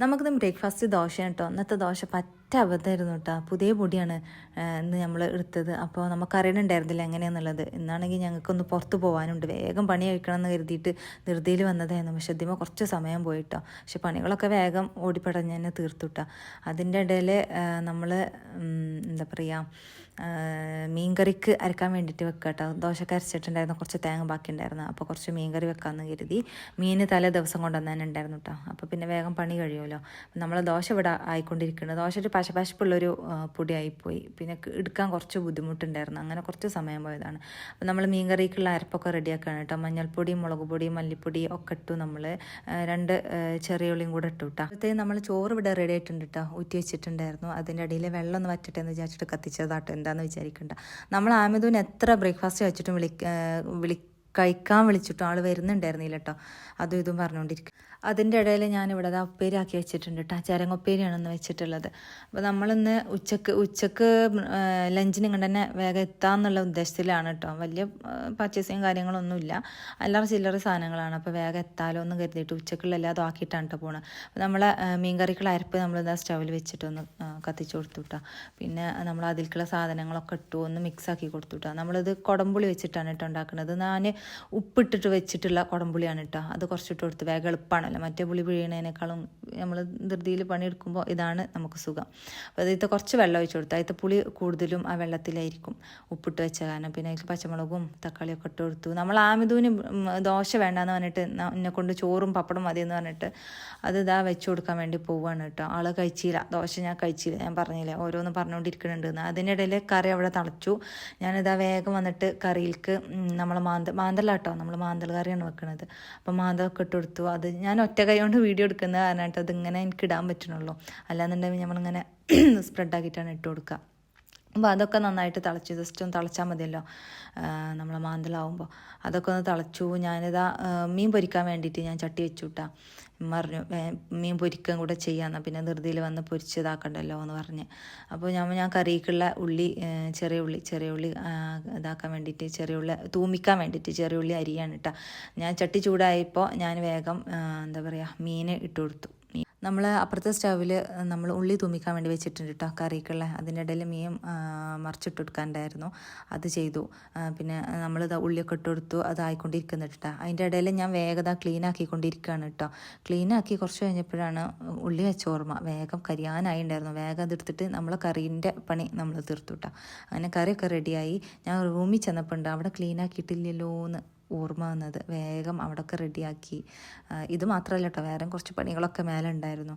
നമുക്കിന്ന് ബ്രേക്ക്ഫാസ്റ്റ് ദോശയാണ് കേട്ടോ. ഇന്നത്തെ ദോശ പറ്റ അബദ്ധമായിരുന്നു കേട്ടോ. പുതിയ പൊടിയാണ് ഇന്ന് നമ്മൾ എടുത്തത്. അപ്പോൾ നമുക്കറിയണുണ്ടായിരുന്നില്ല എങ്ങനെയാണെന്നുള്ളത്. ഇന്നാണെങ്കിൽ ഞങ്ങൾക്കൊന്ന് പുറത്ത് പോകാനുണ്ട്, വേഗം പണി കഴിക്കണം എന്ന് കരുതിയിട്ട് ധൃതിയിൽ വന്നതായിരുന്നു. പക്ഷെ ഇതിമ കുറച്ച് സമയം പോയിട്ടോ. പക്ഷെ പണികളൊക്കെ വേഗം ഓടിപ്പടഞ്ഞ് തന്നെ തീർത്തുട്ടോ. അതിൻ്റെ ഇടയിൽ നമ്മൾ എന്താ പറയുക, മീൻകറിക്ക് അരക്കാൻ വേണ്ടിയിട്ട് വെക്കുക കേട്ടോ. ദോശക്ക് അരച്ചിട്ടുണ്ടായിരുന്നു, കുറച്ച് തേങ്ങ ബാക്കി ഉണ്ടായിരുന്നു. അപ്പോൾ കുറച്ച് മീൻകറി വെക്കാമെന്ന് കരുതി. മീൻ തലേ ദിവസം കൊണ്ടുവന്ന് ഉണ്ടായിരുന്നു കേട്ടോ. അപ്പോൾ പിന്നെ വേഗം പണി കഴിയുമല്ലോ. നമ്മൾ ദോശ ഇവിടെ ആയിക്കൊണ്ടിരിക്കുന്നത്. ദോശ ഒരു പശപശപ്പുള്ളൊരു പൊടിയായിപ്പോയി. പിന്നെ എടുക്കാൻ കുറച്ച് ബുദ്ധിമുട്ടുണ്ടായിരുന്നു. അങ്ങനെ കുറച്ച് സമയം പോയതാണ്. അപ്പോൾ നമ്മൾ മീൻകറിക്കുള്ള അരപ്പൊക്കെ റെഡിയാക്കുകയാണ് കേട്ടോ. മഞ്ഞൾപ്പൊടി, മുളക് പൊടി, മല്ലിപ്പൊടി ഒക്കെ ഇട്ടു. നമ്മൾ 2 ചെറിയ ഉള്ളിയും കൂടെ ഇട്ടു കേട്ടോ. അപ്പോഴത്തേക്ക് നമ്മൾ ചോറ് ഇവിടെ റെഡി ആയിട്ടുണ്ട് കേട്ടോ. ഊറ്റി വെച്ചിട്ടുണ്ടായിരുന്നു. അതിൻ്റെ അടിയിൽ വെള്ളം ഒന്ന് വറ്റട്ടെ എന്ന് വിചാരിച്ചിട്ട് കത്തിച്ചതാട്ടോ. എന്താണെന്ന് വിചാരിക്കണ്ട. നമ്മൾ ആമിദൂന് എത്ര ബ്രേക്ക്ഫാസ്റ്റ് വെച്ചിട്ടും കഴിക്കാൻ വിളിച്ചിട്ടും ആൾ വരുന്നുണ്ടായിരുന്നില്ല കേട്ടോ. അതും ഇതും പറഞ്ഞുകൊണ്ടിരിക്കും. അതിൻ്റെ ഇടയിൽ ഞാനിവിടെ ഉപ്പേരിയാക്കി വെച്ചിട്ടുണ്ട് കേട്ടോ. ചരങ്ങുപ്പേരിയാണെന്ന് വെച്ചിട്ടുള്ളത്. അപ്പോൾ നമ്മളിന്ന് ഉച്ചക്ക് ലഞ്ചിന് ഇങ്ങനെ തന്നെ വേഗം എത്താമെന്നുള്ള ഉദ്ദേശത്തിലാണ് കേട്ടോ. വലിയ പർച്ചേസിങ് കാര്യങ്ങളൊന്നുമില്ല, അല്ലറ ചില്ലറ സാധനങ്ങളാണ്. അപ്പോൾ വേഗം എത്താലോ എന്ന് കരുതിയിട്ട് ഉച്ചക്കുള്ള എല്ലാതും ആക്കിയിട്ടാണ് കേട്ടോ പോണത്. അപ്പോൾ നമ്മളെ മീൻകറിക്കുള്ള അരപ്പ് നമ്മളിതാ സ്റ്റൗവിൽ വെച്ചിട്ടൊന്ന് കത്തിച്ച് കൊടുത്തു കേട്ടോ. പിന്നെ നമ്മൾ അതിലേക്കുള്ള സാധനങ്ങളൊക്കെ ഇട്ടു, ഒന്ന് മിക്സാക്കി കൊടുത്തു കേട്ടോ. നമ്മളിത് കുടംപുളി വെച്ചിട്ടാണ് കേട്ടോ ഉണ്ടാക്കുന്നത്. ഞാൻ ഉപ്പിട്ടിട്ട് വെച്ചിട്ടുള്ള കുടംപുളിയാണ് കേട്ടോ. അത് കുറച്ചിട്ട് കൊടുത്ത് വേഗം എളുപ്പമാണല്ലോ. മറ്റേ പുളി പിഴിയണതിനേക്കാളും നമ്മൾ ധൃതിയിൽ പണിയെടുക്കുമ്പോൾ ഇതാണ് നമുക്ക് സുഖം. അപ്പോൾ അതിലത്തെ കുറച്ച് വെള്ളം ഒഴിച്ച് കൊടുത്താൽ അതിലത്തെ പുളി കൂടുതലും ആ വെള്ളത്തിലായിരിക്കും, ഉപ്പിട്ട് വെച്ച കാരണം. പിന്നെ അതിൽ പച്ചമുളകും തക്കാളിയൊക്കെ ഇട്ട് കൊടുത്തു. നമ്മൾ ആമിദൂന് ദോശ വേണ്ടാന്ന് പറഞ്ഞിട്ട് എന്നെ കൊണ്ട് ചോറും പപ്പടും മതിയെന്ന് പറഞ്ഞിട്ട് അത് ഇതാ വെച്ച് കൊടുക്കാൻ വേണ്ടി പോവുകയാണ് കേട്ടോ. ആൾ കഴിച്ചില്ല, ദോശ ഞാൻ കഴിച്ചില്ല. ഞാൻ പറഞ്ഞില്ലേ ഓരോന്ന് പറഞ്ഞുകൊണ്ടിരിക്കുന്നുണ്ടെന്ന്. അതിനിടയിൽ കറി അവിടെ തിളച്ചു. ഞാനിതാ വേഗം വന്നിട്ട് കറിയിലേക്ക് നമ്മൾ മാന്തലാട്ടോ, നമ്മൾ മാന്തൽ കറിയാണ് വെക്കുന്നത്. അപ്പോൾ മാന്തലൊക്കെ ഇട്ട് കൊടുത്തു. അത് ഞാൻ ഒറ്റ കൈ കൊണ്ട് വീഡിയോ എടുക്കുന്നത് കാരണം കേട്ടോ. അതിങ്ങനെ എനിക്ക് ഇടാൻ പറ്റണുള്ളൂ, അല്ലാന്നുണ്ടെങ്കിൽ നമ്മളിങ്ങനെ സ്പ്രെഡാക്കിയിട്ടാണ് ഇട്ട് കൊടുക്കുക. അപ്പോൾ അതൊക്കെ നന്നായിട്ട് തിളച്ചു. ജസ്റ്റ് ഒന്ന് തിളച്ചാൽ മതിയല്ലോ നമ്മൾ മാന്തലാവുമ്പോൾ. അതൊക്കെ ഒന്ന് തിളച്ചു. ഞാനിതാ മീൻ പൊരിക്കാൻ വേണ്ടിയിട്ട് ഞാൻ ചട്ടി വെച്ചു വിട്ടാ. പറഞ്ഞു മീൻ പൊരിക്കാൻ കൂടെ ചെയ്യാമെന്ന്. പിന്നെ ധൃതിയിൽ വന്ന് പൊരിച്ചതാക്കണ്ടല്ലോ എന്ന് പറഞ്ഞ്. അപ്പോൾ ഞാൻ കറിക്കുള്ള ചെറിയ ഉള്ളി ഇതാക്കാൻ വേണ്ടിയിട്ട്, തൂമിക്കാൻ വേണ്ടിയിട്ട് ചെറിയ ഉള്ളി അരിയാണ് കേട്ടോ. ഞാൻ ചട്ടി ചൂടായപ്പോൾ ഞാൻ വേഗം എന്താ പറയുക, മീൻ ഇട്ട് കൊടുത്തു. നമ്മൾ അപ്പുറത്തെ സ്റ്റൗവിൽ നമ്മൾ ഉള്ളി തൂമിക്കാൻ വേണ്ടി വെച്ചിട്ടുണ്ട് കേട്ടോ കറിക്കുള്ള. അതിൻ്റെ ഇടയിൽ മീൻ മറിച്ചിട്ട് കൊടുക്കാനുണ്ടായിരുന്നു, അത് ചെയ്തു. പിന്നെ നമ്മളിത് ഉള്ളിയൊക്കെ ഇട്ട് കൊടുത്തു. അതായിക്കൊണ്ടിരിക്കുന്നുണ്ട് കേട്ടോ. അതിൻ്റെ ഇടയിൽ ഞാൻ വേഗം ക്ലീൻ ആക്കിക്കൊണ്ടിരിക്കുകയാണ് കേട്ടോ. ക്ലീനാക്കി കുറച്ച് കഴിഞ്ഞപ്പോഴാണ് ഉള്ളി വെച്ച ഓർമ്മ. വേഗം കരിയാനായി ഉണ്ടായിരുന്നു. വേഗം അതെടുത്തിട്ട് നമ്മൾ കറീൻ്റെ പണി നമ്മൾ തീർത്തു കേട്ടോ. അങ്ങനെ കറിയൊക്കെ റെഡിയായി. ഞാൻ റൂമിൽ ചെന്നപ്പോൾ ഉണ്ട് അവിടെ ക്ലീൻ ആക്കിയിട്ടില്ലല്ലോ എന്ന് ഓർമ്മ വന്നത്. വേഗം അവിടെയൊക്കെ റെഡിയാക്കി. ഇത് മാത്രമല്ല കേട്ടോ, വേറെ കുറച്ച് പണികളൊക്കെ മേലെ ഉണ്ടായിരുന്നു.